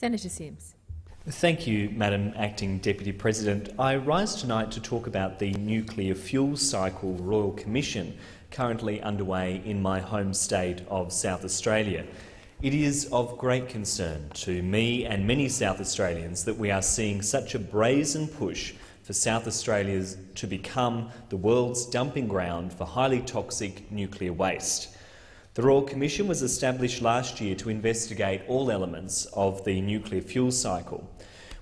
Senator Sims. Thank you, Madam Acting Deputy President. I rise tonight to talk about the Nuclear Fuel Cycle Royal Commission currently underway in my home state of South Australia. It is of great concern to me and many South Australians that we are seeing such a brazen push for South Australia to become the world's dumping ground for highly toxic nuclear waste. The Royal Commission was established last year to investigate all elements of the nuclear fuel cycle.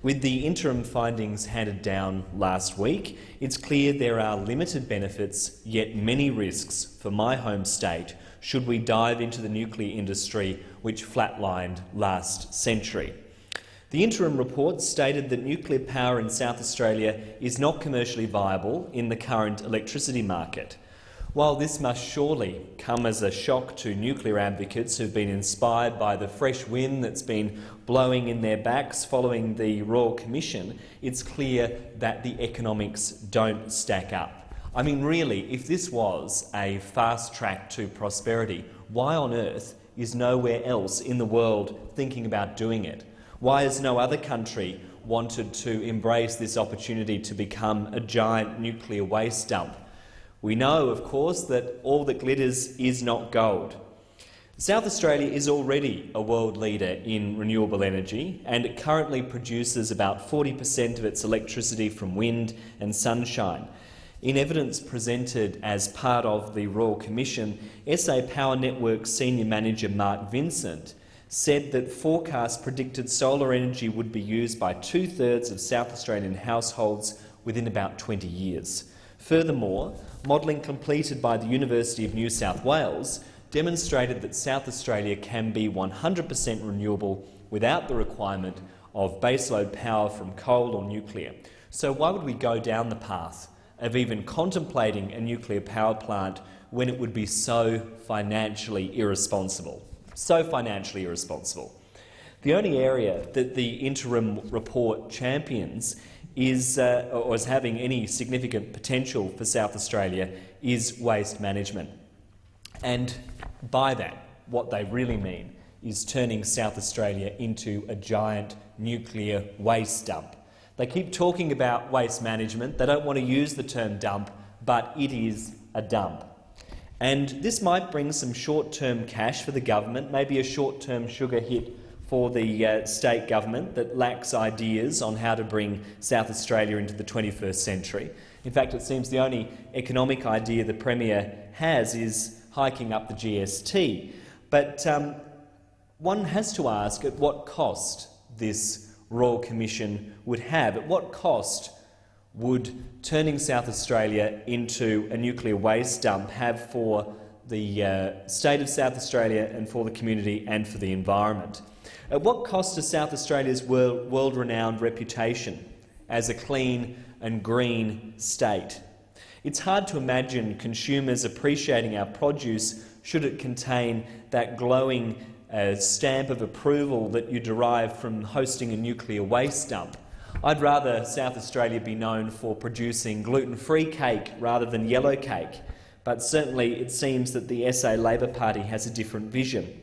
With the interim findings handed down last week, it's clear there are limited benefits, yet many risks for my home state should we dive into the nuclear industry which flatlined last century. The interim report stated that nuclear power in South Australia is not commercially viable in the current electricity market. While this must surely come as a shock to nuclear advocates who've been inspired by the fresh wind that's been blowing in their backs following the Royal Commission, it's clear that the economics don't stack up. I mean, really, if this was a fast track to prosperity, why on earth is nowhere else in the world thinking about doing it? Why has no other country wanted to embrace this opportunity to become a giant nuclear waste dump? We know, of course, that all that glitters is not gold. South Australia is already a world leader in renewable energy, and it currently produces about 40% of its electricity from wind and sunshine. In evidence presented as part of the Royal Commission, SA Power Network Senior Manager Mark Vincent said that forecasts predicted solar energy would be used by 2/3 of South Australian households within about 20 years. Furthermore, modelling completed by the University of New South Wales demonstrated that South Australia can be 100% renewable without the requirement of baseload power from coal or nuclear. So why would we go down the path of even contemplating a nuclear power plant when it would be so financially irresponsible? So financially irresponsible. The only area that the interim report champions is having any significant potential for South Australia is waste management. And by that, what they really mean is turning South Australia into a giant nuclear waste dump. They keep talking about waste management. They don't want to use the term dump, but it is a dump. And this might bring some short-term cash for the government, maybe a short-term sugar hit for the state government that lacks ideas on how to bring South Australia into the 21st century. In fact, it seems the only economic idea the Premier has is hiking up the GST. But one has to ask at what cost this Royal Commission would have. At what cost would turning South Australia into a nuclear waste dump have for the state of South Australia and for the community and for the environment? At what cost to South Australia's world-renowned reputation as a clean and green state? It's hard to imagine consumers appreciating our produce should it contain that glowing stamp of approval that you derive from hosting a nuclear waste dump. I'd rather South Australia be known for producing gluten-free cake rather than yellow cake, but certainly it seems that the SA Labor Party has a different vision.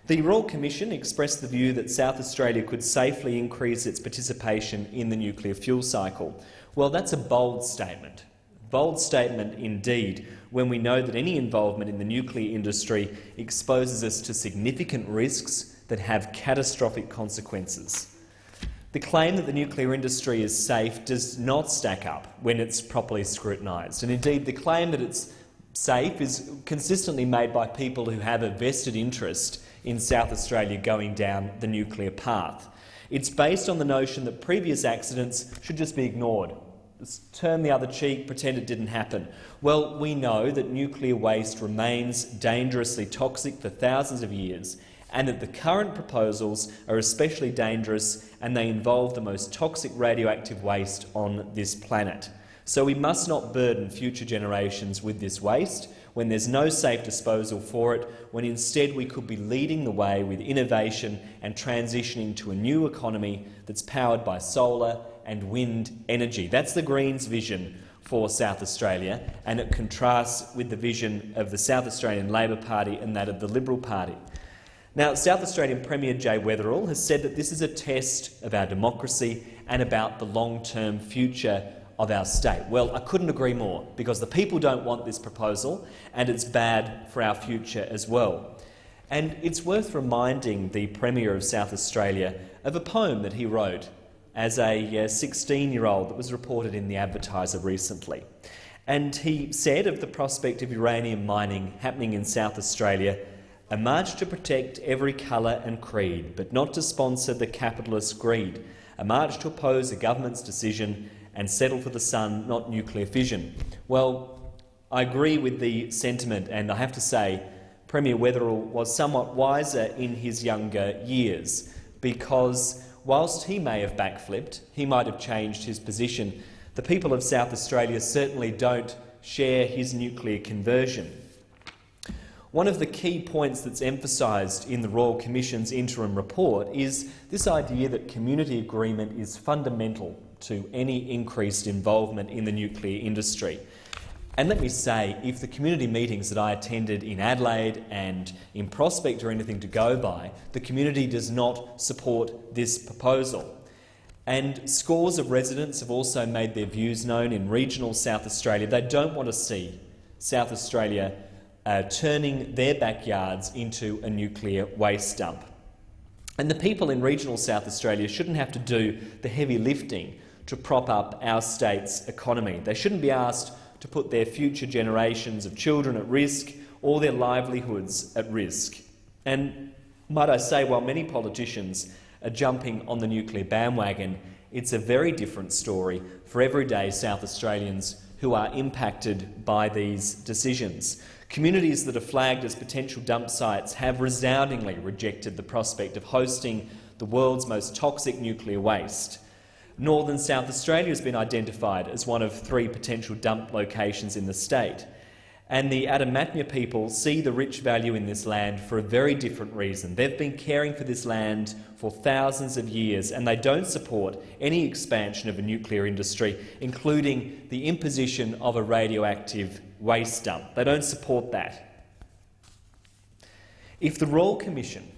The Royal Commission expressed the view that South Australia could safely increase its participation in the nuclear fuel cycle. Well, that's a bold statement. Bold statement indeed, when we know that any involvement in the nuclear industry exposes us to significant risks that have catastrophic consequences. The claim that the nuclear industry is safe does not stack up when it's properly scrutinised, and indeed the claim that it's safe is consistently made by people who have a vested interest in South Australia going down the nuclear path. It's based on the notion that previous accidents should just be ignored. Just turn the other cheek, pretend it didn't happen. Well, we know that nuclear waste remains dangerously toxic for thousands of years, and that the current proposals are especially dangerous and they involve the most toxic radioactive waste on this planet. So we must not burden future generations with this waste when there's no safe disposal for it, when instead we could be leading the way with innovation and transitioning to a new economy that's powered by solar and wind energy. That's the Greens' vision for South Australia, and it contrasts with the vision of the South Australian Labor Party and that of the Liberal Party. Now, South Australian Premier Jay Weatherill has said that this is a test of our democracy and about the long-term future of our state. Well, I couldn't agree more, because the people don't want this proposal and it's bad for our future as well. And it's worth reminding the Premier of South Australia of a poem that he wrote as a 16-year-old that was reported in The Advertiser recently. And he said of the prospect of uranium mining happening in South Australia, "A march to protect every colour and creed, but not to sponsor the capitalist greed. A march to oppose a government's decision and settle for the sun, not nuclear fission." Well, I agree with the sentiment, and I have to say Premier Weatherill was somewhat wiser in his younger years, because whilst he may have backflipped, he might have changed his position, the people of South Australia certainly don't share his nuclear conversion. One of the key points that's emphasised in the Royal Commission's interim report is this idea that community agreement is fundamental to any increased involvement in the nuclear industry. And let me say, if the community meetings that I attended in Adelaide and in Prospect are anything to go by, the community does not support this proposal. And scores of residents have also made their views known in regional South Australia. They don't want to see South Australia turning their backyards into a nuclear waste dump. And the people in regional South Australia shouldn't have to do the heavy lifting to prop up our state's economy. They shouldn't be asked to put their future generations of children at risk or their livelihoods at risk. And might I say, while many politicians are jumping on the nuclear bandwagon, it's a very different story for everyday South Australians who are impacted by these decisions. Communities that are flagged as potential dump sites have resoundingly rejected the prospect of hosting the world's most toxic nuclear waste. Northern South Australia has been identified as one of 3 potential dump locations in the state. And the Adamatnya people see the rich value in this land for a very different reason. They've been caring for this land for thousands of years, and they don't support any expansion of a nuclear industry, including the imposition of a radioactive waste dump. They don't support that. If the Royal Commission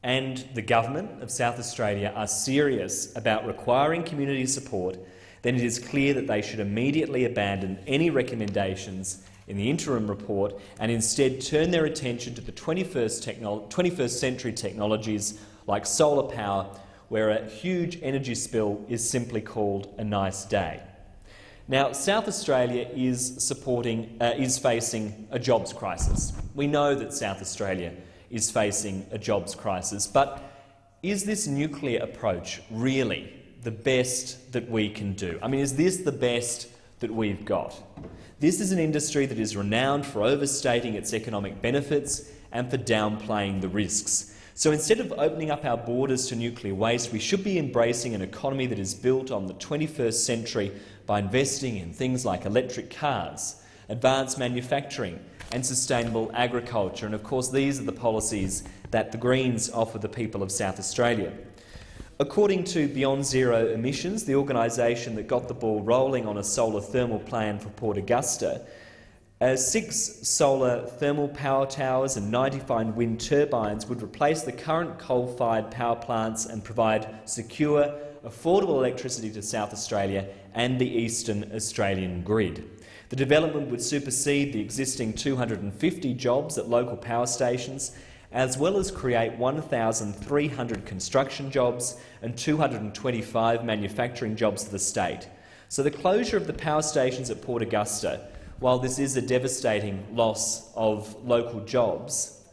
and the Government of South Australia are serious about requiring community support, then it is clear that they should immediately abandon any recommendations in the interim report and instead turn their attention to the 21st century technologies like solar power, where a huge energy spill is simply called a nice day. Now, South Australia is facing a jobs crisis. We know that South Australia is facing a jobs crisis, but is this nuclear approach really the best that we can do? I mean, is this the best that we've got? This is an industry that is renowned for overstating its economic benefits and for downplaying the risks. So instead of opening up our borders to nuclear waste, we should be embracing an economy that is built on the 21st century by investing in things like electric cars, advanced manufacturing and sustainable agriculture. And of course, these are the policies that the Greens offer the people of South Australia. According to Beyond Zero Emissions, the organisation that got the ball rolling on a solar thermal plan for Port Augusta, 6 solar thermal power towers and 95 wind turbines would replace the current coal-fired power plants and provide secure, affordable electricity to South Australia and the eastern Australian grid. The development would supersede the existing 250 jobs at local power stations, as well as create 1,300 construction jobs and 225 manufacturing jobs for the state. So the closure of the power stations at Port Augusta, while this is a devastating loss of local jobs,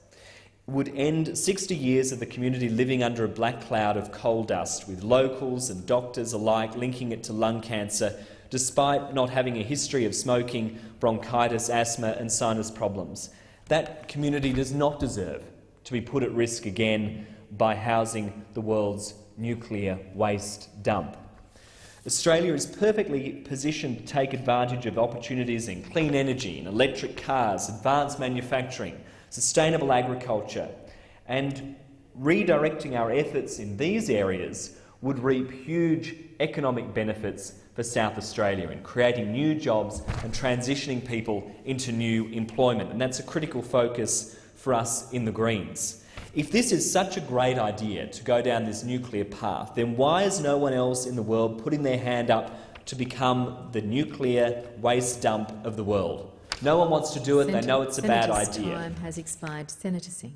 would end 60 years of the community living under a black cloud of coal dust, with locals and doctors alike linking it to lung cancer, despite not having a history of smoking, bronchitis, asthma and sinus problems. That community does not deserve to be put at risk again by housing the world's nuclear waste dump. Australia is perfectly positioned to take advantage of opportunities in clean energy, in electric cars, advanced manufacturing, sustainable agriculture, and redirecting our efforts in these areas would reap huge economic benefits for South Australia in creating new jobs and transitioning people into new employment. And that's a critical focus for us in the Greens. If this is such a great idea to go down this nuclear path, then why is no one else in the world putting their hand up to become the nuclear waste dump of the world? No one wants to do it. They know it's a bad idea. Senator's time has expired. Senator Singh.